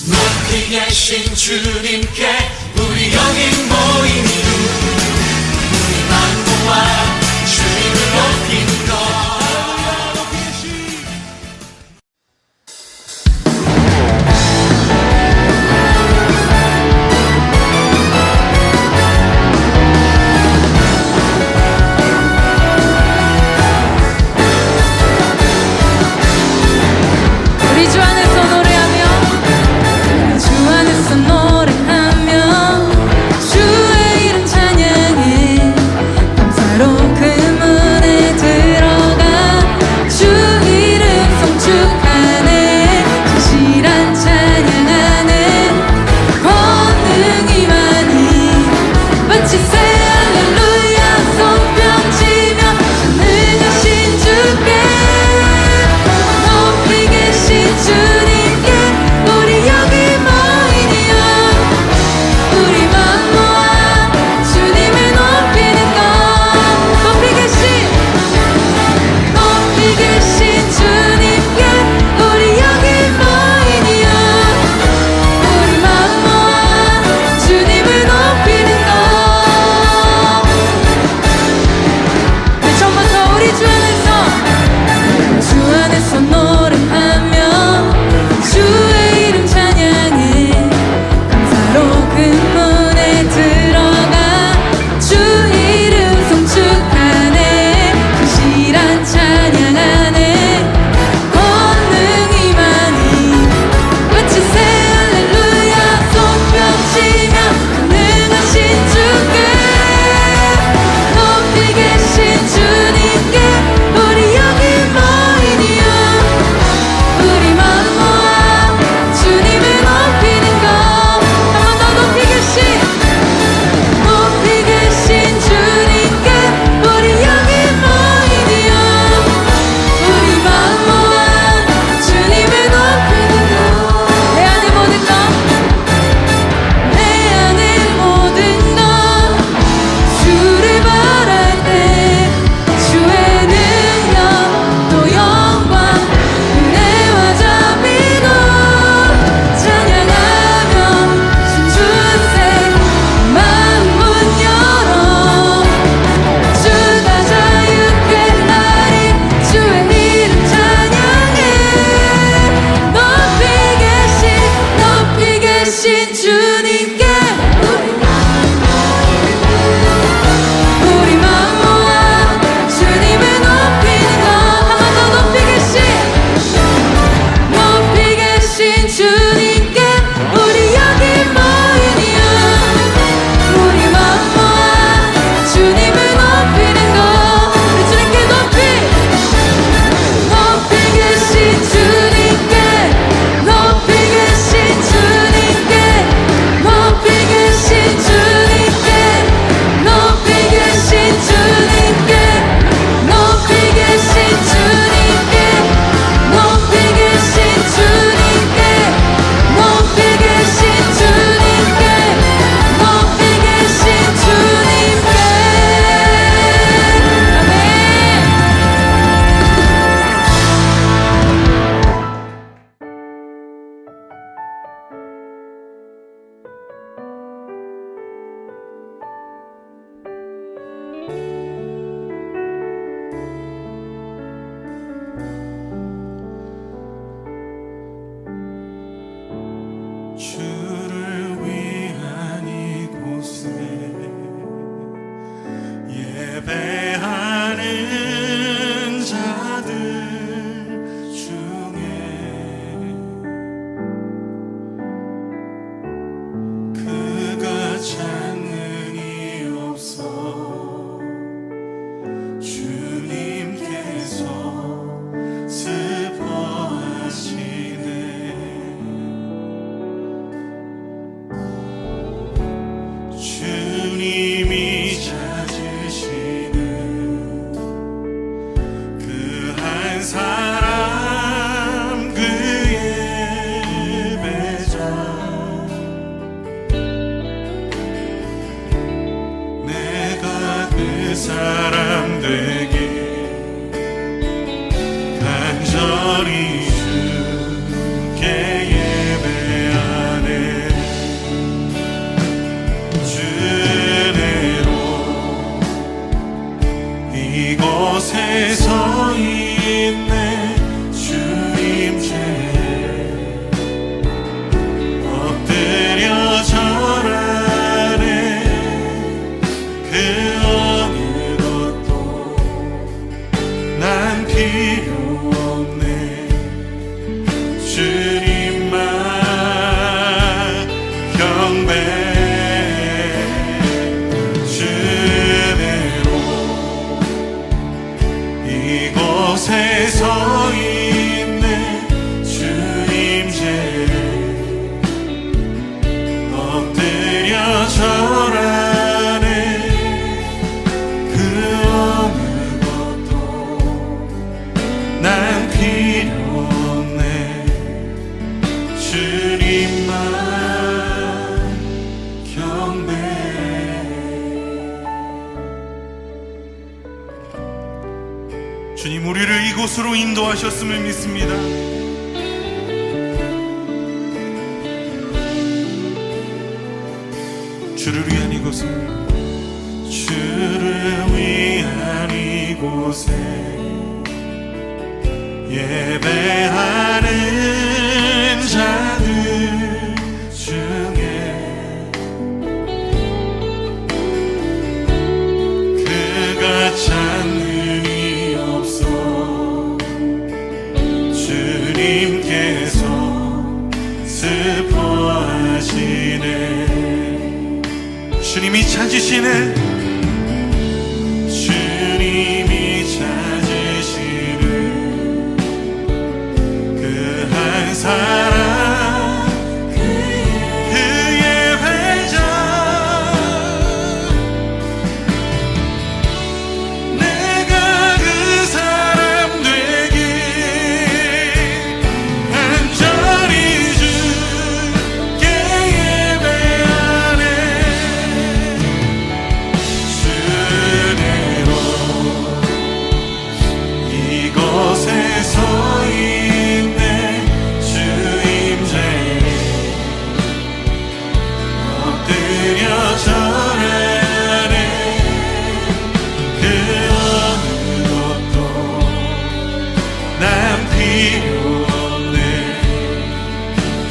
높이 계신 주님께 우리 여기 모인 이유, 우리만 모아 주님을 높이는 것. 우리 주 안에서 노래하며, 주 안에서 노래하며 주의 이름 찬양해. 감사로 그 문에 들어가 주 이름 송축하네. 진실한 찬양하네. 권능이 많이 외치세 할렐루야. 손뼉치며 전능하신 주께 높이 계신 주님께 우리 여기 모이니여. 우리만 모아 주님을 높이는 것. 높이 계신 주님께 우리 여기 모이니여. 우리만 모아 주님을 높이는 것. 처음부터 우리 주 안에서 노래하며 주의 이름 찬양해. 감사로 그 문에 들어가 주 이름 송축하네. 진실한 찬양하네. 권능이 많이 외치세 할렐루야. 손뼉치며 전능하신 주께 높이 계신 주님께 우리 여기 모이니여. 우리만 모아 주님을 높이는 것. 한 번 더 높이 계신 주님께 우리 여기 모이니여. 우리만 모아 주님을 높이는 것. 내 안의 모든 것, 내 안의 모든 것 주를 바랄 때 주의 능력 또 영광 은혜와 자비도 찬양하며 춤추세. 만문 열어 주가 자유케 하리. 주의 이름 찬양해. 높이 계신 주님께 우리만 모아 주님을 높이는 것. 한 번 더 높이 계신 주님께 우리 여기 모이니여. 우리만 모아 주님을 높이는 것. 우리 주님께 높이 계신 주님께 높이 계신 주님께 높이 계신 주님께 높이 계신 주님께 높이 계신 주님께 높이 계신 주님께 높이 계신 주님께 높이 계신 주님께. 아멘. 주를 위한 이곳에 예배하는 자들 중에 그가 찾는 이 없어. 주님께서 슬퍼하시네. 주님만 경배 주대로 이곳에 서 있네 주임제 엎드려 절하네 그 어느 것도 난 필요 없네 주님만 경배 주님 우리를 이곳으로 인도하셨음을 믿습니다. 주를 위한 이곳에 주를 위한 이곳에 예배하는 자들 중에 그가 찾는 이 없어 주님께서 슬퍼하시네 주님이 찾으시네 주님이 찾으시는 그 한 사람 그 예배자 내가 그 사람 되길 간절히 주께 예배하네 주대로 이곳에 서 있네 주임제 엎드려 절하네 그 어느 것도 난 필요 없네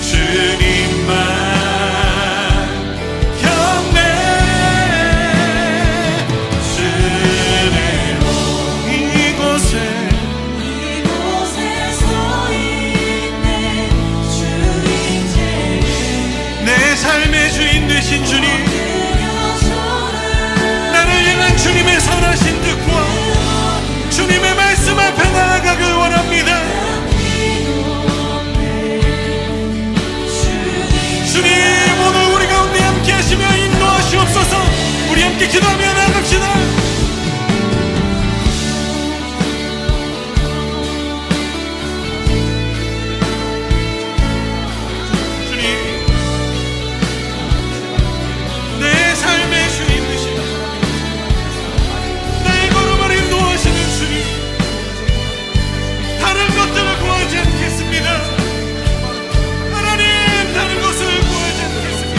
주님만 경배 주대로 이곳에 이곳에 서 있네 주임제 내 삶의 주인 되신 주님 나를 향한 주님의 선하신 뜻과 주님의 말씀 앞에 나아가길 원합니다. 주님 오늘 우리 가운데 함께 하시며 인도하시옵소서. 우리 함께 기도하며 나아갑시다. 주님 내 삶의 주인 되신 나의 걸음을 인도하시는 주님 다른 것들을 구하지 않겠습니다. 하나님 다른 것을 구하지 않겠습니다.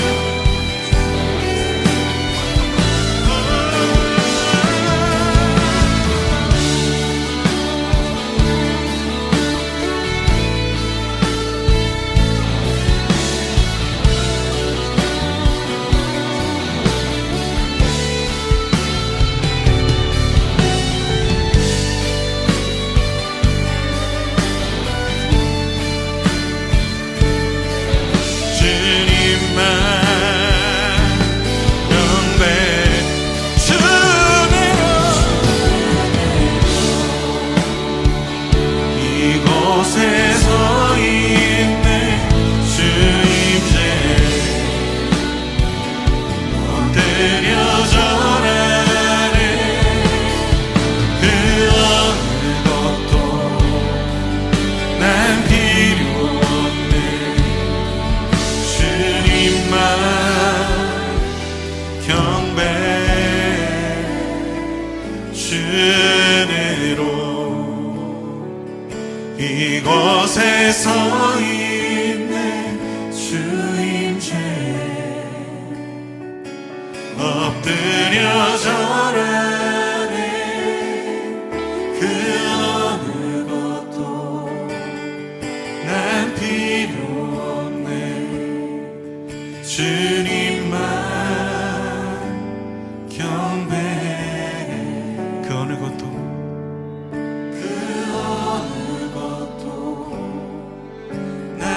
주님만 경배 주대로 이곳에 서 있네 주임제 엎드려 절하네 그 어느 것도 난 필요 없네 주님만 경배 주대로 이곳에 서 있네 주임제 엎드려 절하네 그 어느 것도 난 필요 없네 주님만 경배 그 어느 것도 난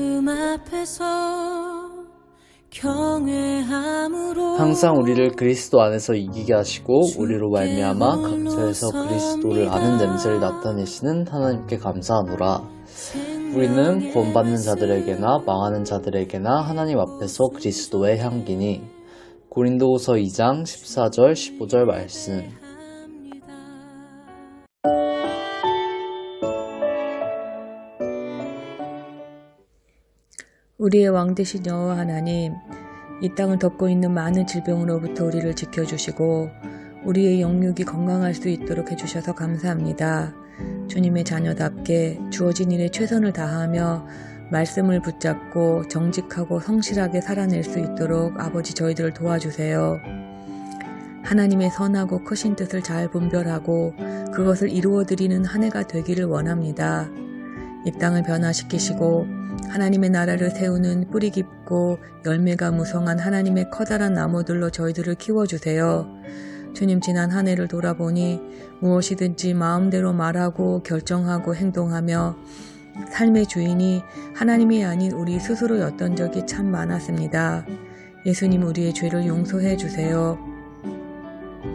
말씀 앞에서 경외함으로 항상 우리를 그리스도 안에서 이기게 하시고 우리로 말미암아 각처에서 그리스도를 아는 냄새를 나타내시는 하나님께 감사하노라. 우리는 구원받는 자들에게나 망하는 자들에게나 하나님 앞에서 그리스도의 향기니. 고린도후서 2장 14절 15절 말씀. 우리의 왕 되신 여호와 하나님, 이 땅을 덮고 있는 많은 질병으로부터 우리를 지켜주시고 우리의 영육이 건강할 수 있도록 해주셔서 감사합니다. 주님의 자녀답게 주어진 일에 최선을 다하며 말씀을 붙잡고 정직하고 성실하게 살아낼 수 있도록 아버지 저희들을 도와주세요. 하나님의 선하고 크신 뜻을 잘 분별하고 그것을 이루어드리는 한 해가 되기를 원합니다. 이 땅을 변화시키시고 하나님의 나라를 세우는 뿌리 깊고 열매가 무성한 하나님의 커다란 나무들로 저희들을 키워주세요. 주님, 지난 한 해를 돌아보니 무엇이든지 마음대로 말하고 결정하고 행동하며 삶의 주인이 하나님이 아닌 우리 스스로였던 적이 참 많았습니다. 예수님, 우리의 죄를 용서해 주세요.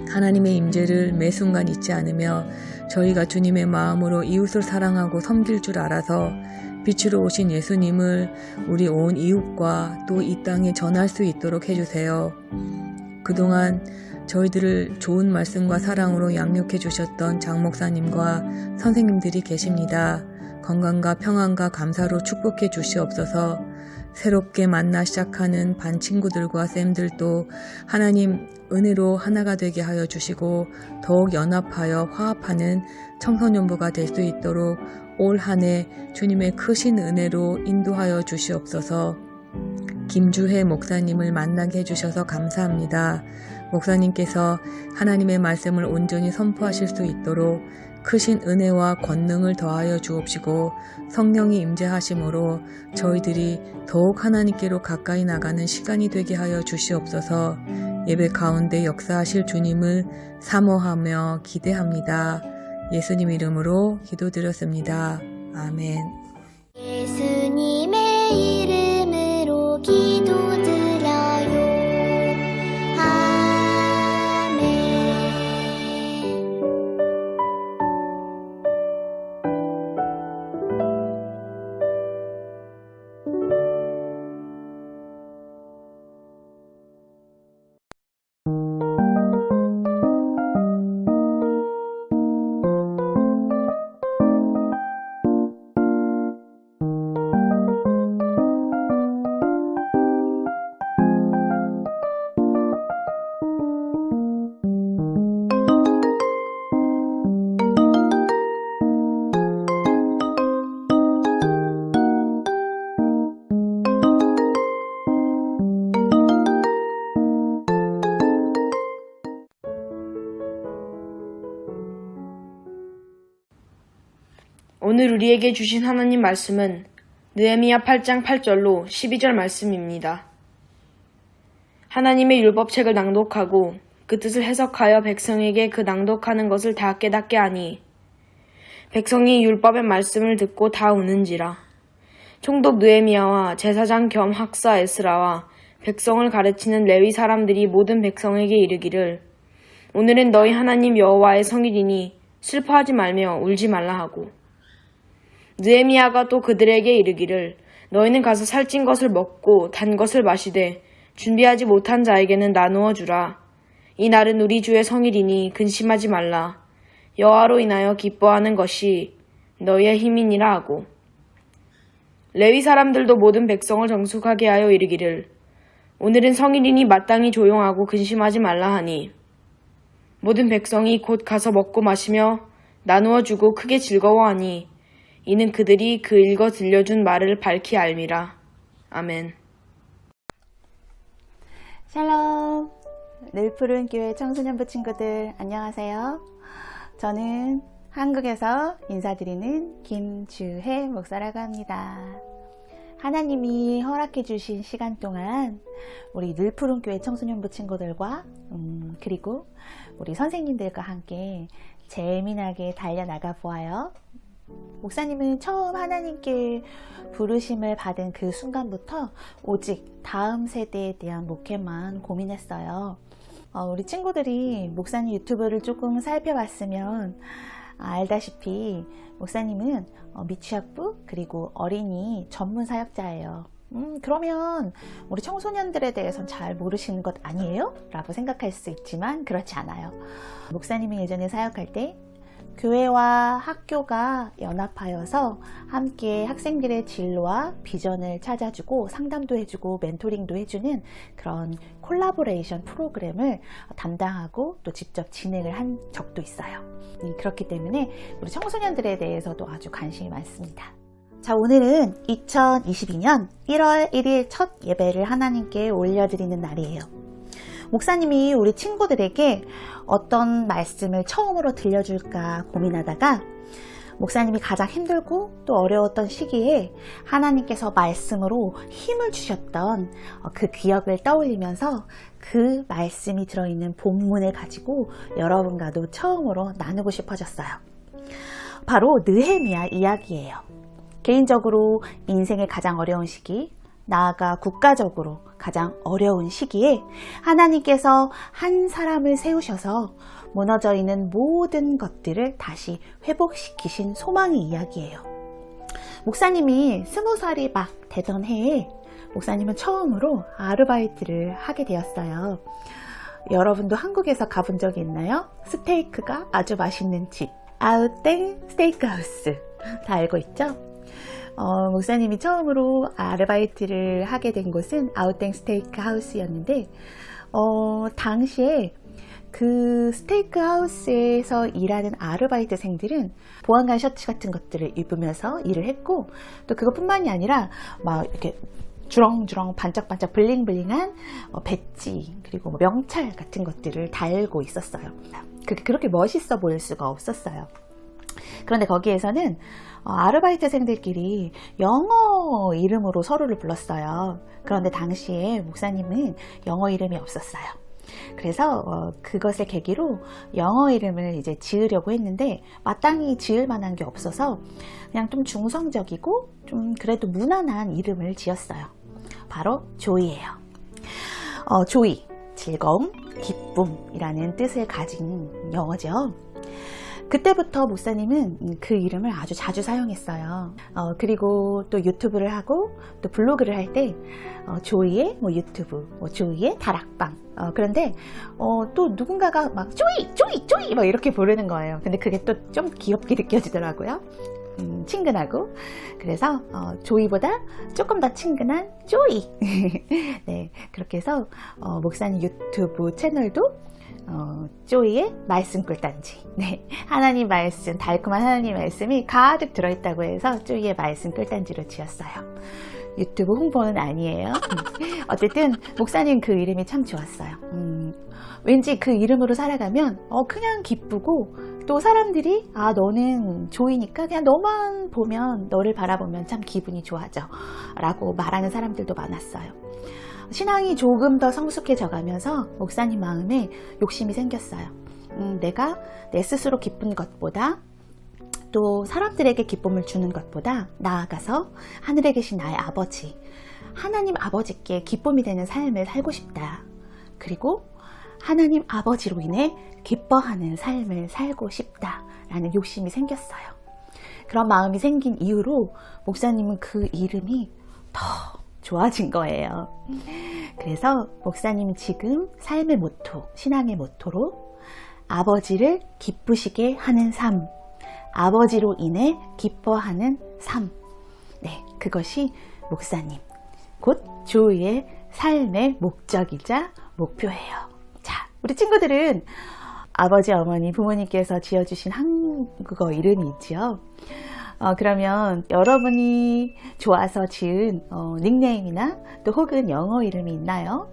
하나님의 임재를 매 순간 잊지 않으며 저희가 주님의 마음으로 이웃을 사랑하고 섬길 줄 알아서 빛으로 오신 예수님을 우리 온 이웃과 또 이 땅에 전할 수 있도록 해주세요. 그동안 저희들을 좋은 말씀과 사랑으로 양육해 주셨던 장목사님과 선생님들이 계십니다. 건강과 평안과 감사로 축복해 주시옵소서. 새롭게 만나 시작하는 반 친구들과 쌤들도 하나님 은혜로 하나가 되게 하여 주시고 더욱 연합하여 화합하는 청소년부가 될 수 있도록 올 한 해 주님의 크신 은혜로 인도하여 주시옵소서. 김주혜 목사님을 만나게 해주셔서 감사합니다. 목사님께서 하나님의 말씀을 온전히 선포하실 수 있도록 크신 은혜와 권능을 더하여 주옵시고 성령이 임재하심으로 저희들이 더욱 하나님께로 가까이 나가는 시간이 되게 하여 주시옵소서. 예배 가운데 역사하실 주님을 사모하며 기대합니다. 예수님 이름으로 기도드렸습니다. 아멘. 예수님의 이름으로 기도드려요. 아멘. 오늘 우리에게 주신 하나님 말씀은 느헤미야 8장 8절로 12절 말씀입니다. 하나님의 율법책을 낭독하고 그 뜻을 해석하여 백성에게 그 낭독하는 것을 다 깨닫게 하니 백성이 율법의 말씀을 듣고 다 우는지라. 총독 느헤미야와 제사장 겸 학사 에스라와 백성을 가르치는 레위 사람들이 모든 백성에게 이르기를 오늘은 너희 하나님 여호와의 성일이니 슬퍼하지 말며 울지 말라 하고 느헤미야가 또 그들에게 이르기를 너희는 가서 살찐 것을 먹고 단 것을 마시되 준비하지 못한 자에게는 나누어 주라. 이 날은 우리 주의 성일이니 근심하지 말라. 여호와로 인하여 기뻐하는 것이 너희의 힘이니라 하고 레위 사람들도 모든 백성을 정숙하게 하여 이르기를 오늘은 성일이니 마땅히 조용하고 근심하지 말라 하니 모든 백성이 곧 가서 먹고 마시며 나누어 주고 크게 즐거워하니 이는 그들이 그 읽어 들려준 말을 밝히 알미라. 아멘. 샬롬! 늘푸른 교회 청소년부 친구들 안녕하세요. 저는 한국에서 인사드리는 김주혜 목사라고 합니다. 하나님이 허락해 주신 시간 동안 우리 늘푸른 교회 청소년부 친구들과 그리고 우리 선생님들과 함께 재미나게 달려나가 보아요. 목사님은 처음 하나님께 부르심을 받은 그 순간부터 오직 다음 세대에 대한 목회만 고민했어요. 우리 친구들이 목사님 유튜브를 조금 살펴봤으면 알다시피 목사님은 미취학부 그리고 어린이 전문 사역자예요. 그러면 우리 청소년들에 대해서는 잘 모르시는 것 아니에요? 라고 생각할 수 있지만 그렇지 않아요. 목사님이 예전에 사역할 때 교회와 학교가 연합하여서 함께 학생들의 진로와 비전을 찾아주고 상담도 해주고 멘토링도 해주는 그런 콜라보레이션 프로그램을 담당하고 또 직접 진행을 한 적도 있어요. 그렇기 때문에 우리 청소년들에 대해서도 아주 관심이 많습니다. 자, 오늘은 2022년 1월 1일 첫 예배를 하나님께 올려드리는 날이에요. 목사님이 우리 친구들에게 어떤 말씀을 처음으로 들려줄까 고민하다가 목사님이 가장 힘들고 또 어려웠던 시기에 하나님께서 말씀으로 힘을 주셨던 그 기억을 떠올리면서 그 말씀이 들어있는 본문을 가지고 여러분과도 처음으로 나누고 싶어졌어요. 바로 느헤미야 이야기예요. 개인적으로 인생의 가장 어려운 시기, 나아가 국가적으로 가장 어려운 시기에 하나님께서 한 사람을 세우셔서 무너져 있는 모든 것들을 다시 회복시키신 소망의 이야기예요. 목사님이 20살이 막 되던 해에 목사님은 처음으로 아르바이트를 하게 되었어요. 여러분도 한국에서 가본 적이 있나요? 스테이크가 아주 맛있는 집, 아우땡 스테이크하우스 다 알고 있죠? 목사님이 처음으로 아르바이트를 하게 된 곳은 아우땡 스테이크 하우스였는데 당시에 그 스테이크 하우스에서 일하는 아르바이트생들은 보안관 셔츠 같은 것들을 입으면서 일을 했고 또 그것뿐만이 아니라 막 이렇게 주렁주렁 반짝반짝 블링블링한 배지 그리고 명찰 같은 것들을 달고 있었어요. 그렇게 멋있어 보일 수가 없었어요. 그런데 거기에서는 아르바이트생들끼리 영어 이름으로 서로를 불렀어요. 그런데 당시에 목사님은 영어 이름이 없었어요. 그래서 그것을 계기로 영어 이름을 이제 지으려고 했는데 마땅히 지을 만한 게 없어서 그냥 좀 중성적이고 좀 그래도 무난한 이름을 지었어요. 바로 조이예요. 조이, 즐거움, 기쁨이라는 뜻을 가진 영어죠. 그때부터 목사님은 그 이름을 아주 자주 사용했어요. 그리고 또 유튜브를 하고 또 블로그를 할 때 조이의 유튜브, 조이의 다락방. 그런데 또 누군가가 막 조이 막 이렇게 부르는 거예요. 근데 그게 또 좀 귀엽게 느껴지더라고요. 친근하고. 그래서 조이보다 조금 더 친근한 조이. 네, 그렇게 해서 목사님 유튜브 채널도 조이의 말씀 꿀단지. 네, 하나님 말씀, 달콤한 하나님 말씀이 가득 들어있다고 해서 조이의 말씀 꿀단지로 지었어요. 유튜브 홍보는 아니에요. 어쨌든 목사님 그 이름이 참 좋았어요. 왠지 그 이름으로 살아가면 그냥 기쁘고 또 사람들이 너는 조이니까 그냥 너만 보면 너를 바라보면 참 기분이 좋아져 라고 말하는 사람들도 많았어요. 신앙이 조금 더 성숙해져 가면서 목사님 마음에 욕심이 생겼어요. 내가 내 스스로 기쁜 것보다 또 사람들에게 기쁨을 주는 것보다 나아가서 하늘에 계신 나의 아버지, 하나님 아버지께 기쁨이 되는 삶을 살고 싶다. 그리고 하나님 아버지로 인해 기뻐하는 삶을 살고 싶다라는 욕심이 생겼어요. 그런 마음이 생긴 이후로 목사님은 그 이름이 더 좋아진 거예요. 그래서 목사님은 지금 삶의 모토, 신앙의 모토로 아버지를 기쁘시게 하는 삶, 아버지로 인해 기뻐하는 삶. 네, 그것이 목사님, 곧 조이의 삶의 목적이자 목표예요. 자, 우리 친구들은 아버지, 어머니, 부모님께서 지어주신 한국어 이름이 있죠. 그러면 여러분이 좋아서 지은 닉네임이나 또 혹은 영어 이름이 있나요?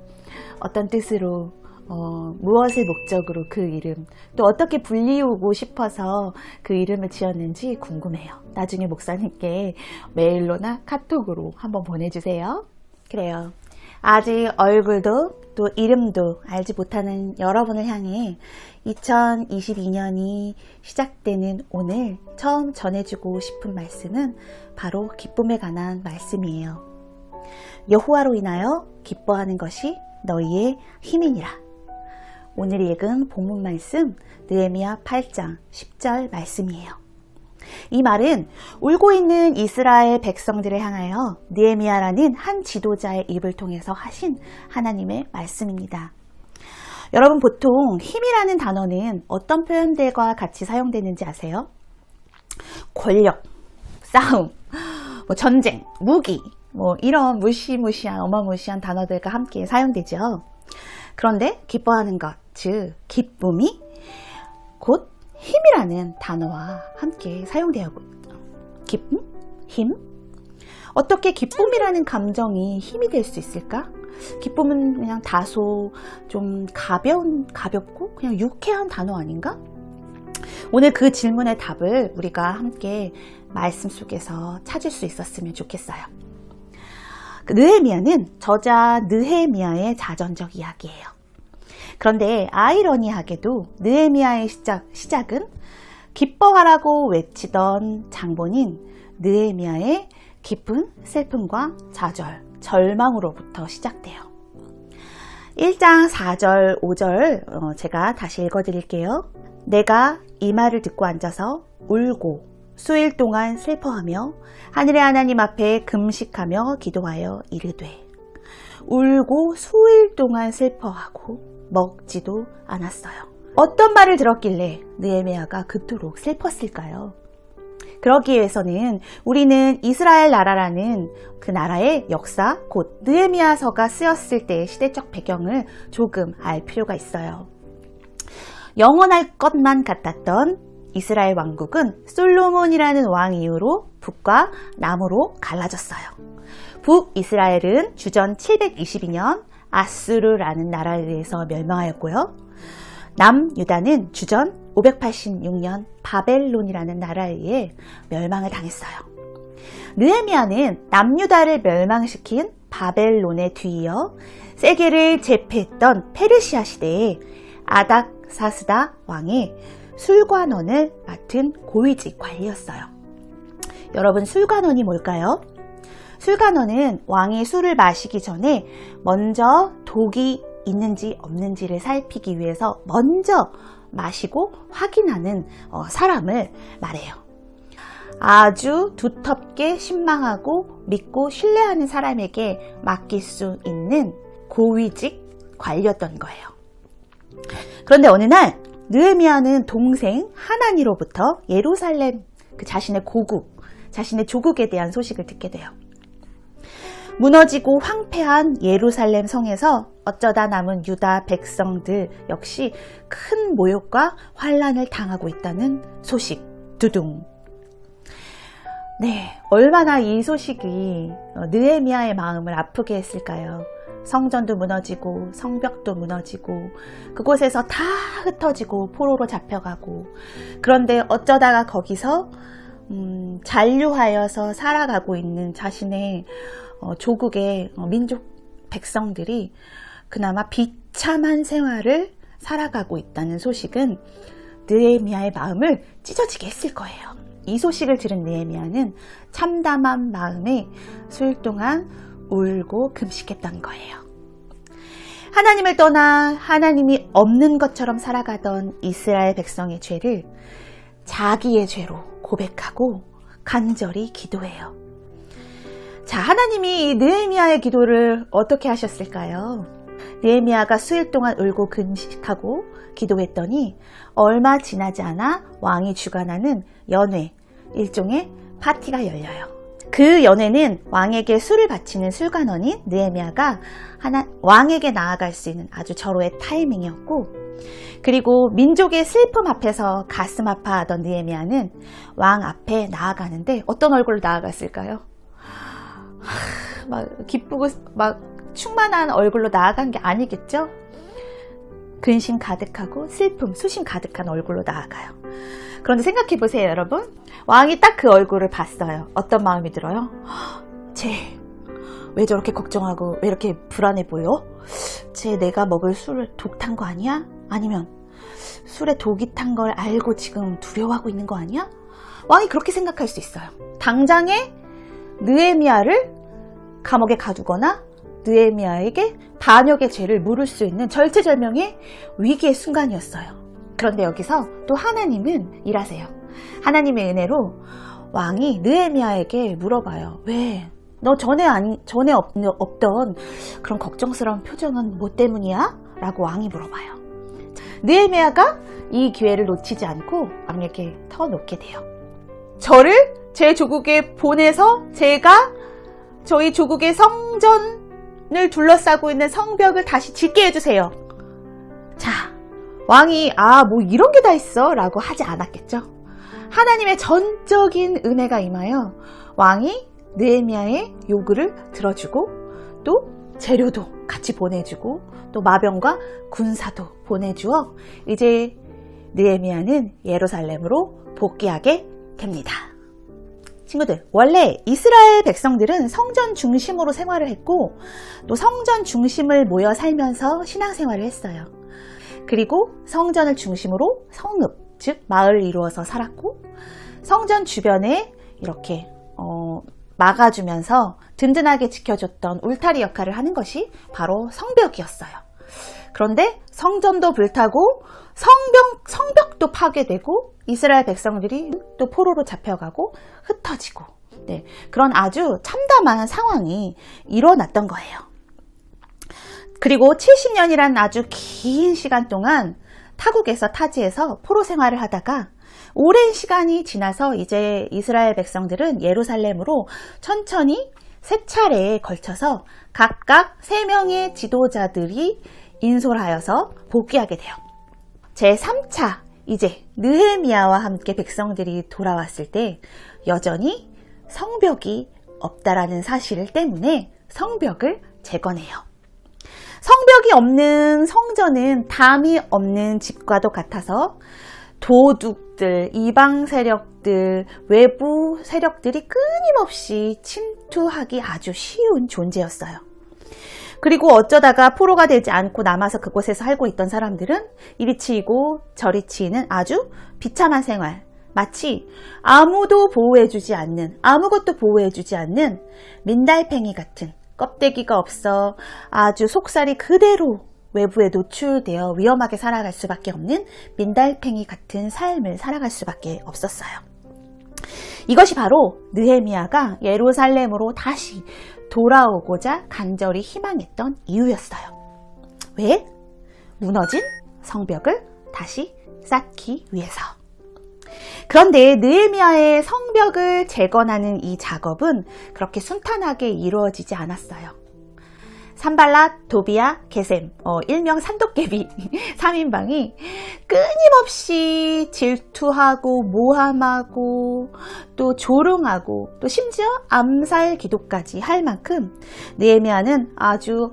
어떤 뜻으로 무엇을 목적으로 그 이름, 또 어떻게 불리우고 싶어서 그 이름을 지었는지 궁금해요. 나중에 목사님께 메일로나 카톡으로 한번 보내주세요. 그래요. 아직 얼굴도 또 이름도 알지 못하는 여러분을 향해 2022년이 시작되는 오늘 처음 전해주고 싶은 말씀은 바로 기쁨에 관한 말씀이에요. 여호와로 인하여 기뻐하는 것이 너희의 힘이니라. 오늘 읽은 본문 말씀 느헤미야 8장 10절 말씀이에요. 이 말은 울고 있는 이스라엘 백성들을 향하여 느헤미야라는 한 지도자의 입을 통해서 하신 하나님의 말씀입니다. 여러분, 보통 힘이라는 단어는 어떤 표현들과 같이 사용되는지 아세요? 권력, 싸움, 전쟁, 무기, 이런 무시무시한 어마무시한 단어들과 함께 사용되죠. 그런데 기뻐하는 것, 즉 기쁨이 곧 힘이라는 단어와 함께 사용되고 있죠. 기쁨? 힘? 어떻게 기쁨이라는 감정이 힘이 될 수 있을까? 기쁨은 그냥 다소 좀 가볍고 그냥 유쾌한 단어 아닌가? 오늘 그 질문의 답을 우리가 함께 말씀 속에서 찾을 수 있었으면 좋겠어요. 느헤미야는 저자 느헤미야의 자전적 이야기예요. 그런데 아이러니하게도 느헤미야의 시작은 기뻐하라고 외치던 장본인 느헤미야의 깊은 슬픔과 좌절, 절망으로부터 시작돼요. 1장 4절, 5절 제가 다시 읽어드릴게요. 내가 이 말을 듣고 앉아서 울고 수일 동안 슬퍼하며 하늘의 하나님 앞에 금식하며 기도하여 이르되 울고 수일 동안 슬퍼하고 먹지도 않았어요. 어떤 말을 들었길래 느헤미야가 그토록 슬펐을까요? 그러기 위해서는 우리는 이스라엘 나라라는 그 나라의 역사, 곧 느헤미야서가 쓰였을 때의 시대적 배경을 조금 알 필요가 있어요. 영원할 것만 같았던 이스라엘 왕국은 솔로몬이라는 왕 이후로 북과 남으로 갈라졌어요. 북이스라엘은 주전 722년 아수르라는 나라에 의해서 멸망하였고요. 남유다는 주전 586년 바벨론이라는 나라에 의해 멸망을 당했어요. 느헤미야는 남유다를 멸망시킨 바벨론에 뒤이어 세계를 제패했던 페르시아 시대에 아닥사스다 왕의 술관원을 맡은 고위직 관리였어요. 여러분, 술관원이 뭘까요? 술관원은 왕이 술을 마시기 전에 먼저 독이 있는지 없는지를 살피기 위해서 먼저 마시고 확인하는 사람을 말해요. 아주 두텁게 신망하고 믿고 신뢰하는 사람에게 맡길 수 있는 고위직 관리였던 거예요. 그런데 어느 날 느헤미야는 동생 하나니로부터 예루살렘, 자신의 자신의 조국에 대한 소식을 듣게 돼요. 무너지고 황폐한 예루살렘 성에서 어쩌다 남은 유다 백성들 역시 큰 모욕과 환난을 당하고 있다는 소식. 두둥. 네, 얼마나 이 소식이 느헤미야의 마음을 아프게 했을까요? 성전도 무너지고 성벽도 무너지고 그곳에서 다 흩어지고 포로로 잡혀가고, 그런데 어쩌다가 거기서 잔류하여서 살아가고 있는 자신의 조국의 민족 백성들이 그나마 비참한 생활을 살아가고 있다는 소식은 느헤미야의 마음을 찢어지게 했을 거예요. 이 소식을 들은 느헤미야는 참담한 마음에 수일 동안 울고 금식했던 거예요. 하나님을 떠나 하나님이 없는 것처럼 살아가던 이스라엘 백성의 죄를 자기의 죄로 고백하고 간절히 기도해요. 자, 하나님이 이 느헤미야의 기도를 어떻게 하셨을까요? 느헤미야가 수일 동안 울고 금식하고 기도했더니 얼마 지나지 않아 왕이 주관하는 연회, 일종의 파티가 열려요. 그 연회는 왕에게 술을 바치는 술관원인 느헤미야가 왕에게 나아갈 수 있는 아주 절호의 타이밍이었고, 그리고 민족의 슬픔 앞에서 가슴 아파하던 느헤미야는 왕 앞에 나아가는데 어떤 얼굴로 나아갔을까요? 막 기쁘고 막 충만한 얼굴로 나아간 게 아니겠죠? 근심 가득하고 슬픔, 수심 가득한 얼굴로 나아가요. 그런데 생각해 보세요, 여러분. 왕이 딱 그 얼굴을 봤어요. 어떤 마음이 들어요? 왜 저렇게 걱정하고 왜 이렇게 불안해 보여? 쟤 내가 먹을 술을 독 탄 거 아니야? 아니면 술에 독이 탄 걸 알고 지금 두려워하고 있는 거 아니야? 왕이 그렇게 생각할 수 있어요. 당장에 느헤미야를 감옥에 가두거나 느헤미야에게 반역의 죄를 물을 수 있는 절체절명의 위기의 순간이었어요. 그런데 여기서 또 하나님은 일하세요. 하나님의 은혜로 왕이 느헤미야에게 물어봐요. 왜? 너 전에 없던 그런 걱정스러운 표정은 뭐 때문이야? 라고 왕이 물어봐요. 느헤미야가 이 기회를 놓치지 않고 왕에게 터놓게 돼요. 저를 제 조국에 보내서 제가 저희 조국의 성전을 둘러싸고 있는 성벽을 다시 짓게 해주세요. 자, 왕이 뭐 이런 게 다 있어 라고 하지 않았겠죠. 하나님의 전적인 은혜가 임하여 왕이 느헤미야의 요구를 들어주고 또 재료도 같이 보내주고 또 마병과 군사도 보내주어 이제 느헤미야는 예루살렘으로 복귀하게 됩니다. 친구들, 원래 이스라엘 백성들은 성전 중심으로 생활을 했고 또 성전 중심을 모여 살면서 신앙생활을 했어요. 그리고 성전을 중심으로 성읍, 즉 마을을 이루어서 살았고 성전 주변에 이렇게 막아주면서 든든하게 지켜줬던 울타리 역할을 하는 것이 바로 성벽이었어요. 그런데 성전도 불타고 성벽도 파괴되고 이스라엘 백성들이 또 포로로 잡혀가고 흩어지고 그런 아주 참담한 상황이 일어났던 거예요. 그리고 70년이란 아주 긴 시간 동안 타국에서 타지에서 포로 생활을 하다가 오랜 시간이 지나서 이제 이스라엘 백성들은 예루살렘으로 천천히 3차례에 걸쳐서 각각 3명의 지도자들이 인솔하여서 복귀하게 돼요. 제3차 이제 느헤미야와 함께 백성들이 돌아왔을 때 여전히 성벽이 없다라는 사실 때문에 성벽을 재건해요. 성벽이 없는 성전은 담이 없는 집과도 같아서 도둑들, 이방 세력들, 외부 세력들이 끊임없이 침투하기 아주 쉬운 존재였어요. 그리고 어쩌다가 포로가 되지 않고 남아서 그곳에서 살고 있던 사람들은 이리 치이고 저리 치이는 아주 비참한 생활, 마치 아무것도 보호해주지 않는 민달팽이 같은 껍데기가 없어 아주 속살이 그대로 외부에 노출되어 위험하게 살아갈 수밖에 없는 민달팽이 같은 삶을 살아갈 수밖에 없었어요. 이것이 바로 느헤미야가 예루살렘으로 다시 돌아오고자 간절히 희망했던 이유였어요. 왜? 무너진 성벽을 다시 쌓기 위해서. 그런데 느헤미야의 성벽을 재건하는 이 작업은 그렇게 순탄하게 이루어지지 않았어요. 산발랏, 도비야, 게셈, 일명 산도깨비 3인방이 끊임없이 질투하고 모함하고 또 조롱하고 또 심지어 암살 기도까지 할 만큼 느헤미야는 아주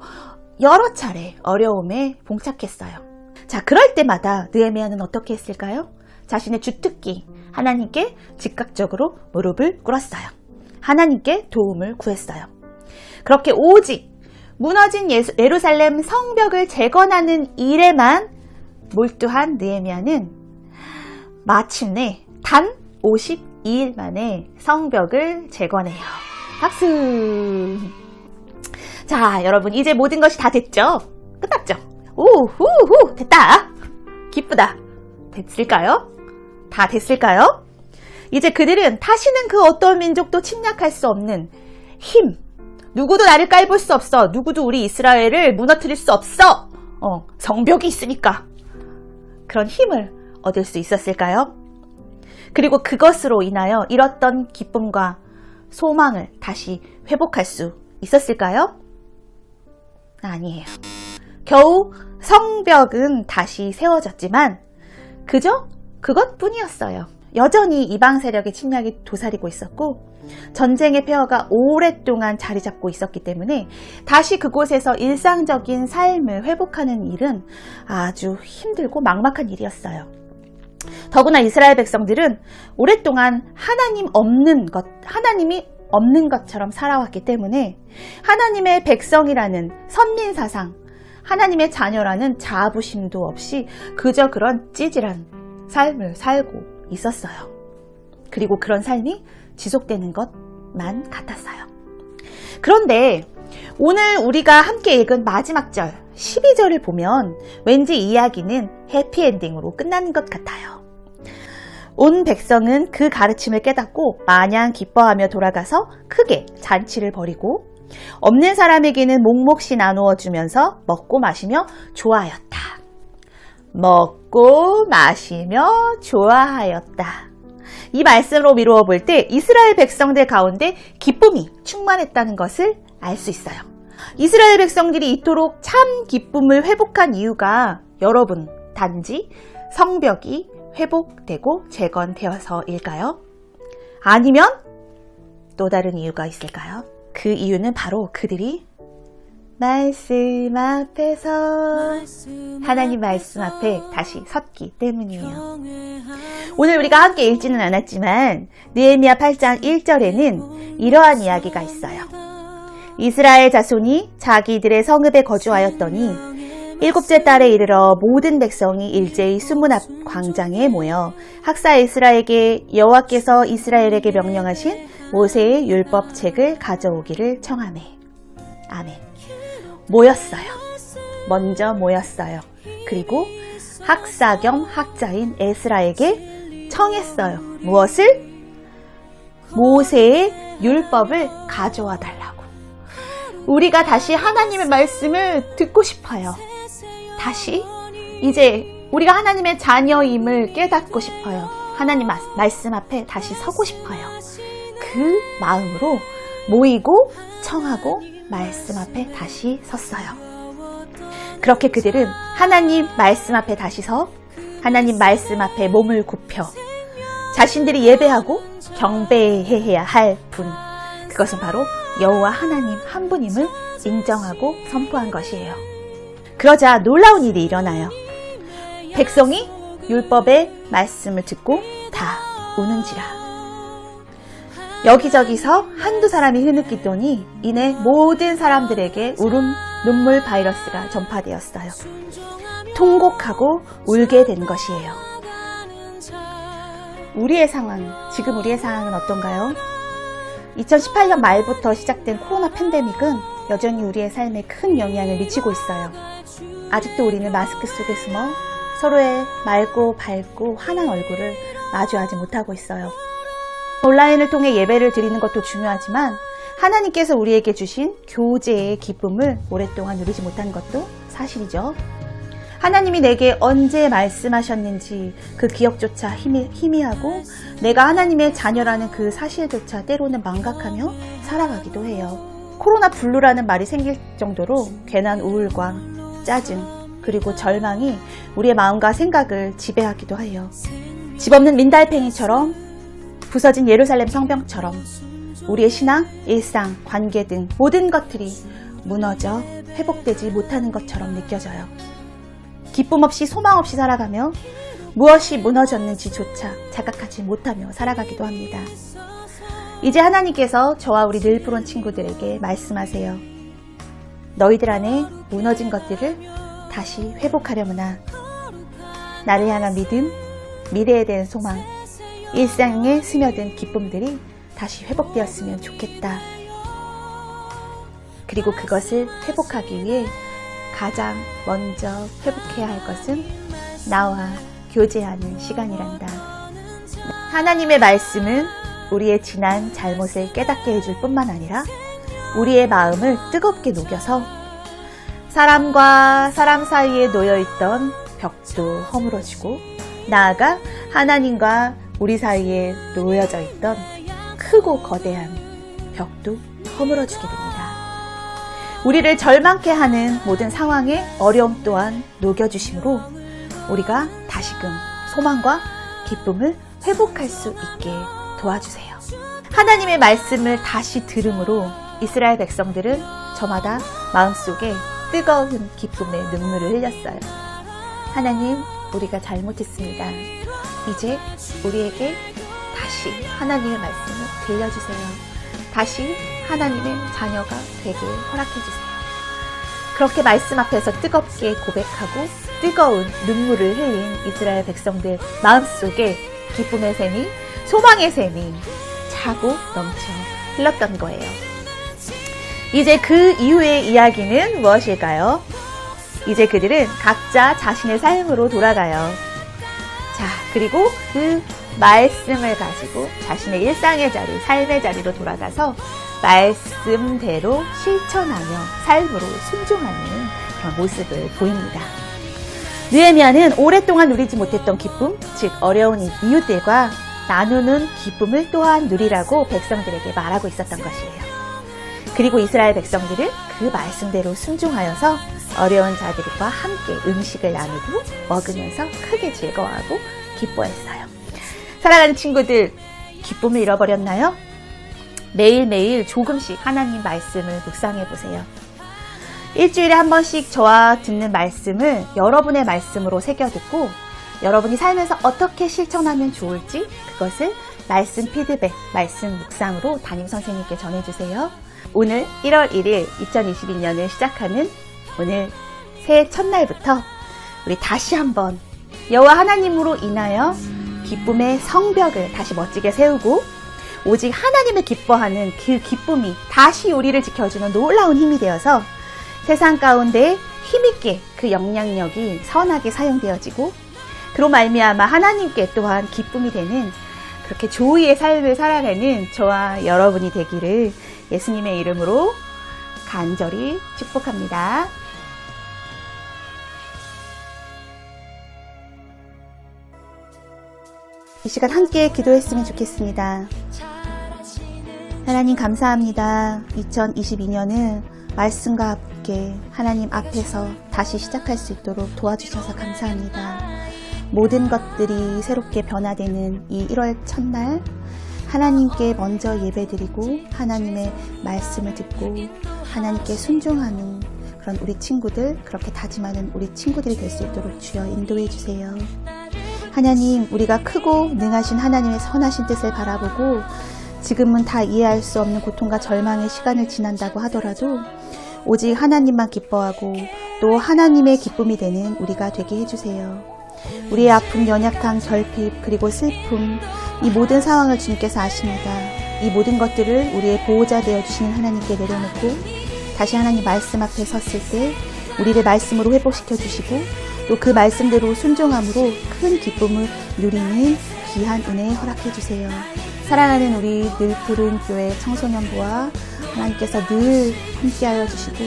여러 차례 어려움에 봉착했어요. 자, 그럴 때마다 느헤미야는 어떻게 했을까요? 자신의 주특기 하나님께 즉각적으로 무릎을 꿇었어요. 하나님께 도움을 구했어요. 그렇게 오직 무너진 예루살렘 성벽을 재건하는 일에만 몰두한 느헤미야는 마침내 단 52일 만에 성벽을 재건해요. 박수! 자, 여러분 이제 모든 것이 다 됐죠? 끝났죠? 오후후 됐다! 기쁘다! 됐을까요? 다 됐을까요? 이제 그들은 다시는 그 어떤 민족도 침략할 수 없는 힘, 누구도 나를 깔볼 수 없어. 누구도 우리 이스라엘을 무너뜨릴 수 없어. 성벽이 있으니까. 그런 힘을 얻을 수 있었을까요? 그리고 그것으로 인하여 잃었던 기쁨과 소망을 다시 회복할 수 있었을까요? 아니에요. 겨우 성벽은 다시 세워졌지만 그저 그것뿐이었어요. 여전히 이방 세력의 침략이 도사리고 있었고 전쟁의 폐허가 오랫동안 자리 잡고 있었기 때문에 다시 그곳에서 일상적인 삶을 회복하는 일은 아주 힘들고 막막한 일이었어요. 더구나 이스라엘 백성들은 오랫동안 하나님이 없는 것처럼 살아왔기 때문에 하나님의 백성이라는 선민사상, 하나님의 자녀라는 자부심도 없이 그저 그런 찌질한 삶을 살고 있었어요. 그리고 그런 삶이 지속되는 것만 같았어요. 그런데 오늘 우리가 함께 읽은 마지막 절 12절을 보면 왠지 이야기는 해피엔딩으로 끝나는 것 같아요. 온 백성은 그 가르침을 깨닫고 마냥 기뻐하며 돌아가서 크게 잔치를 벌이고 없는 사람에게는 몫몫이 나누어 주면서 먹고 마시며 좋아하였다. 먹고 마시며 좋아하였다. 이 말씀으로 미루어 볼 때 이스라엘 백성들 가운데 기쁨이 충만했다는 것을 알 수 있어요. 이스라엘 백성들이 이토록 참 기쁨을 회복한 이유가 여러분 단지 성벽이 회복되고 재건되어서일까요? 아니면 또 다른 이유가 있을까요? 그 이유는 바로 그들이 말씀 앞에서 하나님 말씀 앞에 다시 섰기 때문이에요. 오늘 우리가 함께 읽지는 않았지만 느헤미야 8장 1절에는 이러한 이야기가 있어요. 이스라엘 자손이 자기들의 성읍에 거주하였더니 7째 달에 이르러 모든 백성이 일제히 수문 앞 광장에 모여 학사 에스라에게 여호와께서 이스라엘에게 명령하신 모세의 율법책을 가져오기를 청하매. 아멘. 모였어요. 먼저 모였어요. 그리고 학사 겸 학자인 에스라에게 청했어요. 무엇을? 모세의 율법을 가져와 달라고. 우리가 다시 하나님의 말씀을 듣고 싶어요. 다시 이제 우리가 하나님의 자녀임을 깨닫고 싶어요. 하나님 말씀 앞에 다시 서고 싶어요. 그 마음으로 모이고 청하고 말씀 앞에 다시 섰어요. 그렇게 그들은 하나님 말씀 앞에 다시 서 하나님 말씀 앞에 몸을 굽혀 자신들이 예배하고 경배해야 할 분, 그것은 바로 여호와 하나님 한 분임을 인정하고 선포한 것이에요. 그러자 놀라운 일이 일어나요. 백성이 율법의 말씀을 듣고 다 우는지라. 여기저기서 한두 사람이 흐느끼더니 이내 모든 사람들에게 울음, 눈물 바이러스가 전파되었어요. 통곡하고 울게 된 것이에요. 우리의 상황, 지금 우리의 상황은 어떤가요? 2018년 말부터 시작된 코로나 팬데믹은 여전히 우리의 삶에 큰 영향을 미치고 있어요. 아직도 우리는 마스크 속에 숨어 서로의 맑고 밝고 환한 얼굴을 마주하지 못하고 있어요. 온라인을 통해 예배를 드리는 것도 중요하지만 하나님께서 우리에게 주신 교제의 기쁨을 오랫동안 누리지 못한 것도 사실이죠. 하나님이 내게 언제 말씀하셨는지 그 기억조차 희미하고 내가 하나님의 자녀라는 그 사실조차 때로는 망각하며 살아가기도 해요. 코로나 블루라는 말이 생길 정도로 괜한 우울과 짜증 그리고 절망이 우리의 마음과 생각을 지배하기도 해요. 집 없는 민달팽이처럼 부서진 예루살렘 성벽처럼 우리의 신앙, 일상, 관계 등 모든 것들이 무너져 회복되지 못하는 것처럼 느껴져요. 기쁨 없이 소망 없이 살아가며 무엇이 무너졌는지조차 자각하지 못하며 살아가기도 합니다. 이제 하나님께서 저와 우리 늘푸른 친구들에게 말씀하세요. 너희들 안에 무너진 것들을 다시 회복하려무나 나를 향한 믿음, 미래에 대한 소망, 일상에 스며든 기쁨들이 다시 회복되었으면 좋겠다. 그리고 그것을 회복하기 위해 가장 먼저 회복해야 할 것은 나와 교제하는 시간이란다. 하나님의 말씀은 우리의 지난 잘못을 깨닫게 해줄 뿐만 아니라 우리의 마음을 뜨겁게 녹여서 사람과 사람 사이에 놓여있던 벽도 허물어주고 나아가 하나님과 우리 사이에 놓여져 있던 크고 거대한 벽도 허물어주게 됩니다. 우리를 절망케 하는 모든 상황의 어려움 또한 녹여주심으로 우리가 다시금 소망과 기쁨을 회복할 수 있게 도와주세요. 하나님의 말씀을 다시 들음으로 이스라엘 백성들은 저마다 마음속에 뜨거운 기쁨의 눈물을 흘렸어요. 하나님, 우리가 잘못했습니다. 이제 우리에게 다시 하나님의 말씀을 들려주세요. 다시 하나님의 자녀가 되길 허락해주세요. 그렇게 말씀 앞에서 뜨겁게 고백하고 뜨거운 눈물을 흘린 이스라엘 백성들 마음속에 기쁨의 샘이, 소망의 샘이 차고 넘쳐 흘렀던 거예요. 이제 그 이후의 이야기는 무엇일까요? 이제 그들은 각자 자신의 삶으로 돌아가요. 자, 그리고 그 말씀을 가지고 자신의 일상의 자리, 삶의 자리로 돌아가서 말씀대로 실천하며 삶으로 순종하는 그런 모습을 보입니다. 느헤미야는 오랫동안 누리지 못했던 기쁨, 즉 어려운 이웃들과 나누는 기쁨을 또한 누리라고 백성들에게 말하고 있었던 것이에요. 그리고 이스라엘 백성들은 그 말씀대로 순종하여서 어려운 자들과 함께 음식을 나누고 먹으면서 크게 즐거워하고 기뻐했어요. 사랑하는 친구들, 기쁨을 잃어버렸나요? 매일매일 조금씩 하나님 말씀을 묵상해 보세요. 일주일에 한 번씩 저와 듣는 말씀을 여러분의 말씀으로 새겨듣고 여러분이 살면서 어떻게 실천하면 좋을지 그것을 말씀 피드백, 말씀 묵상으로 담임 선생님께 전해주세요. 오늘 1월 1일 2022년을 시작하는 오늘 새해 첫날부터 우리 다시 한번 여호와 하나님으로 인하여 기쁨의 성벽을 다시 멋지게 세우고 오직 하나님을 기뻐하는 그 기쁨이 다시 우리를 지켜주는 놀라운 힘이 되어서 세상 가운데 힘있게 그 영향력이 선하게 사용되어지고 그로 말미암아 하나님께 또한 기쁨이 되는 그렇게 조의의 삶을 살아가는 저와 여러분이 되기를 예수님의 이름으로 간절히 축복합니다. 이 시간 함께 기도했으면 좋겠습니다. 하나님 감사합니다. 2022년은 말씀과 함께 하나님 앞에서 다시 시작할 수 있도록 도와주셔서 감사합니다. 모든 것들이 새롭게 변화되는 이 1월 첫날 하나님께 먼저 예배드리고 하나님의 말씀을 듣고 하나님께 순종하는 그런 우리 친구들, 그렇게 다짐하는 우리 친구들이 될 수 있도록 주여 인도해 주세요. 하나님, 우리가 크고 능하신 하나님의 선하신 뜻을 바라보고 지금은 다 이해할 수 없는 고통과 절망의 시간을 지난다고 하더라도 오직 하나님만 기뻐하고 또 하나님의 기쁨이 되는 우리가 되게 해주세요. 우리의 아픔, 연약함, 결핍, 그리고 슬픔, 이 모든 상황을 주님께서 아십니다. 이 모든 것들을 우리의 보호자 되어주시는 하나님께 내려놓고 다시 하나님 말씀 앞에 섰을 때 우리를 말씀으로 회복시켜 주시고 또 그 말씀대로 순종함으로 큰 기쁨을 누리는 귀한 은혜 허락해 주세요. 사랑하는 우리 늘 푸른 교회 청소년부와 하나님께서 늘 함께하여 주시고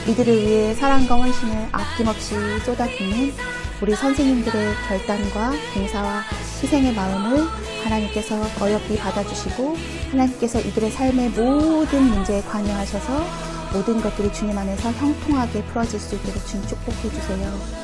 이들을 위해 사랑과 헌신을 아낌없이 쏟아붓는 우리 선생님들의 결단과 봉사와 희생의 마음을 하나님께서 어여삐 받아주시고 하나님께서 이들의 삶의 모든 문제에 관여하셔서 모든 것들이 주님 안에서 형통하게 풀어질 수 있도록 주님 축복해 주세요.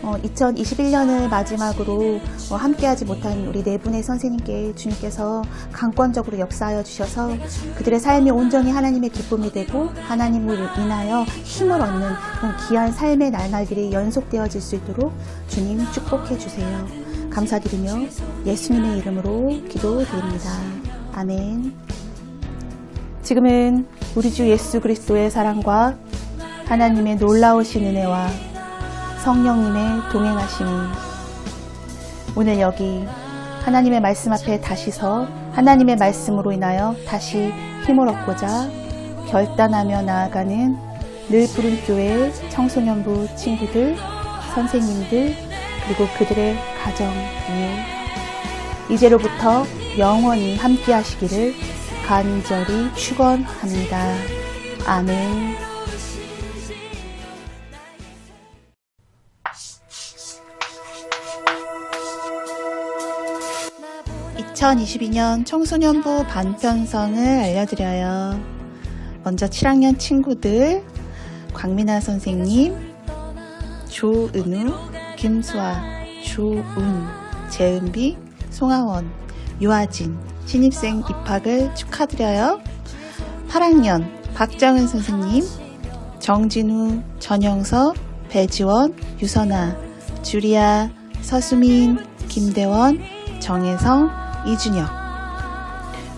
2021년을 마지막으로 함께하지 못한 우리 네 분의 선생님께 주님께서 강권적으로 역사하여 주셔서 그들의 삶이 온전히 하나님의 기쁨이 되고 하나님을 인하여 힘을 얻는 그런 귀한 삶의 날들이 연속되어질 수 있도록 주님 축복해 주세요. 감사드리며 예수님의 이름으로 기도드립니다. 아멘. 지금은 우리 주 예수 그리스도의 사랑과 하나님의 놀라우신 은혜와 성령님의 동행하심이 오늘 여기 하나님의 말씀 앞에 다시 서 하나님의 말씀으로 인하여 다시 힘을 얻고자 결단하며 나아가는 늘 푸른 교회 청소년부 친구들, 선생님들 그리고 그들의 가정 위에 이제로부터 영원히 함께 하시기를 간절히 축원합니다. 아멘. 2022년 청소년부 반편성을 알려드려요. 먼저 7학년 친구들 광민아 선생님, 조은우, 김수아, 조운, 재은비, 송하원, 유아진 신입생 입학을 축하드려요. 8학년 박정은 선생님, 정진우, 전영서, 배지원, 유선아, 주리아, 서수민, 김대원, 정혜성, 이준혁.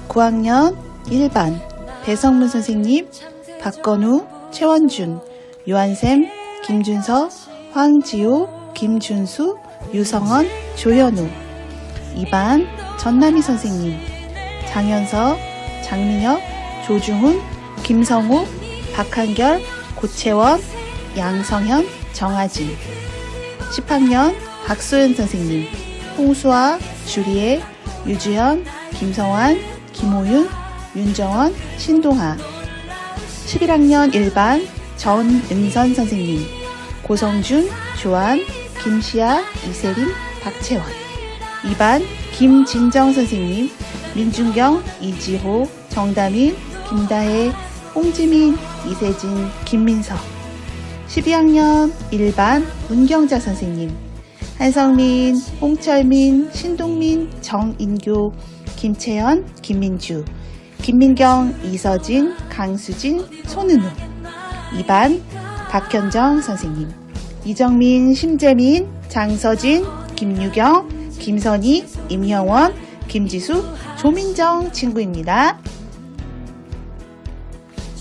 9학년 1반 배성문 선생님, 박건우, 최원준, 요한샘, 김준서, 황지호, 김준수, 유성원, 조현우. 2반 전남희 선생님, 장현서, 장민혁, 조중훈, 김성우, 박한결, 고채원, 양성현, 정하진. 10학년 박소연 선생님, 홍수아, 주리애, 유주현, 김성환, 김호윤, 윤정원, 신동아. 11학년 1반 전은선 선생님, 고성준, 조안, 김시아, 이세림, 박채원. 2반 김진정 선생님, 민준경, 이지호, 정다민, 김다혜, 홍지민, 이세진, 김민석. 12학년 1반 문경자 선생님, 한성민, 홍철민, 신동민, 정인교, 김채연, 김민주, 김민경, 이서진, 강수진, 손은우. 2반 박현정 선생님, 이정민, 심재민, 장서진, 김유경, 김선희, 임형원, 김지수, 조민정 친구입니다.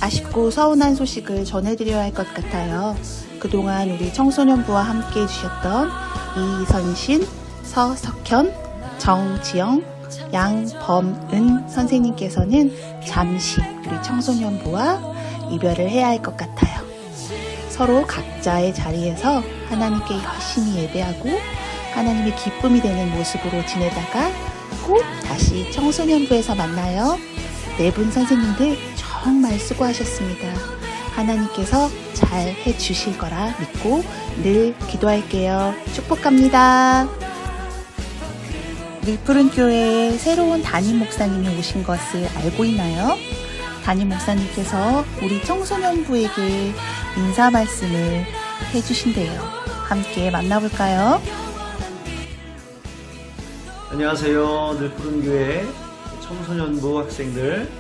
아쉽고 서운한 소식을 전해드려야 할 것 같아요. 그동안 우리 청소년부와 함께 해주셨던 이선신, 서석현, 정지영, 양범은 선생님께서는 잠시 우리 청소년부와 이별을 해야 할 것 같아요. 서로 각자의 자리에서 하나님께 열심히 예배하고 하나님의 기쁨이 되는 모습으로 지내다가 꼭 다시 청소년부에서 만나요. 네 분 선생님들 정말 수고하셨습니다. 하나님께서 잘 해주실 거라 믿고 늘 기도할게요. 축복합니다. 늘푸른 교회에 새로운 담임 목사님이 오신 것을 알고 있나요? 담임 목사님께서 우리 청소년부에게 인사 말씀을 해주신대요. 함께 만나볼까요? 안녕하세요. 늘푸른 교회 청소년부 학생들.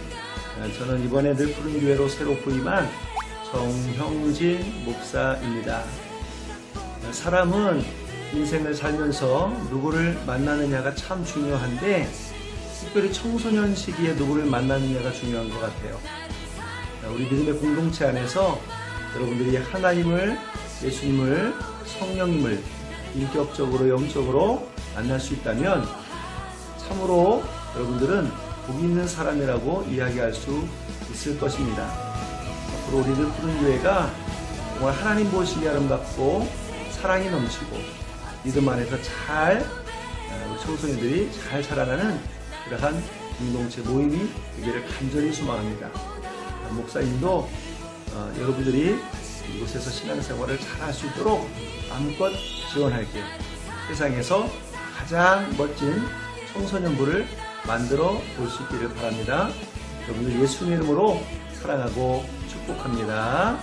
저는 이번에 늘푸른 교회로 새로 부임한 정형진 목사입니다. 사람은 인생을 살면서 누구를 만나느냐가 참 중요한데 특별히 청소년 시기에 누구를 만나느냐가 중요한 것 같아요. 우리 믿음의 공동체 안에서 여러분들이 하나님을, 예수님을, 성령님을 인격적으로, 영적으로 만날 수 있다면 참으로 여러분들은 복이 있는 사람이라고 이야기할 수 있을 것입니다. 앞으로 우리 늘푸른 교회가 정말 하나님 보시기에 아름답고 사랑이 넘치고 믿음 안에서 우리 청소년들이 잘 자라나는 그러한 공동체 모임이 되기를 간절히 소망합니다. 목사님도 여러분들이 이곳에서 신앙생활을 잘 할 수 있도록 마음껏 지원할게요. 세상에서 가장 멋진 청소년부를 만들어 볼 수 있기를 바랍니다. 여러분들 예수님 이름으로 사랑하고 축복합니다.